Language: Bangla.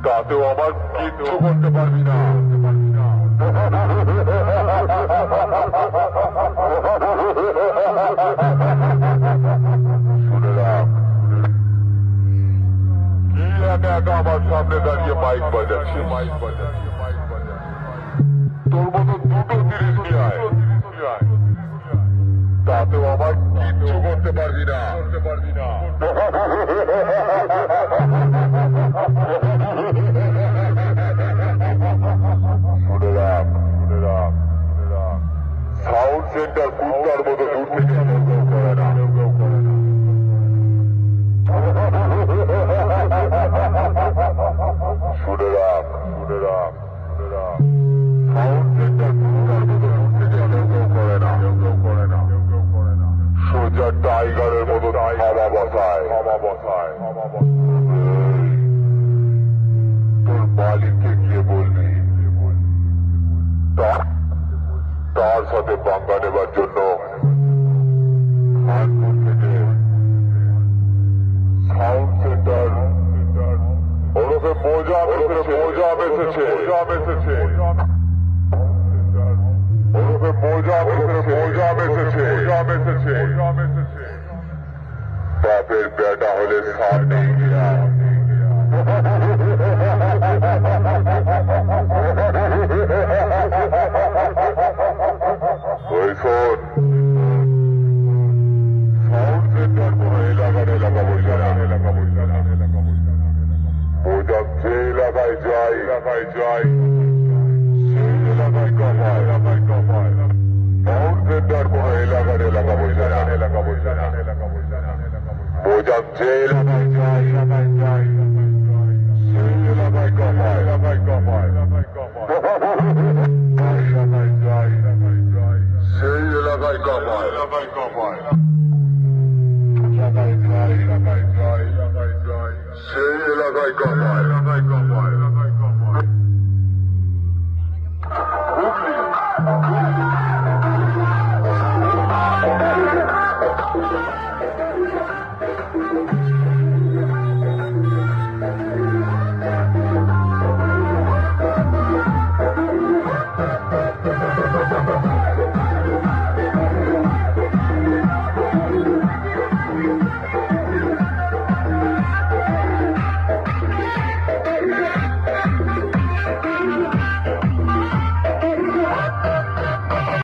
তাতেও আমার কিচ্ছু করতে পারবি না। শুনে রাখ, কি একা একা আমার সামনে দাঁড়িয়ে মাইক বাজাচ্ছে। তোর মতো দুটো জিনিস নিয়ে আয়, তাতেও আমার কিচ্ছু করতে পারবি না। শুনে রাখ, সাউন্ড সেন্টার কুত্তার মতো দূর থেকে কেউ করে না। শুনে রাখ, সাউন্ড সেন্টার কুত্তার মতো দূর থেকে কেউ করে না। সোজা টাইগারের মতো হাওয়া বসায়। তোর মালিককে গিয়ে বলবি তার সাথে পাঙ্গা নেবার জন্য খানপুর থেকে সাউন্ড সেন্টার ওরফে মোজা এসেছে। বাপের বেটা হলে সামনে গিয়া ওই শোন, সাউন্ড সেন্টার কোন এলাকা বসে না। মোজা যে এলাকায় যায় সেই এলাকায় কামায়। সাউন্ড সেন্টার কোন এলাকা বসে না। মোজা যে এলাকায় যায় সেই এলাকায় কামায়। সেই এলাকায় কামায়। সেই এলাকায় কামায়। হুগলি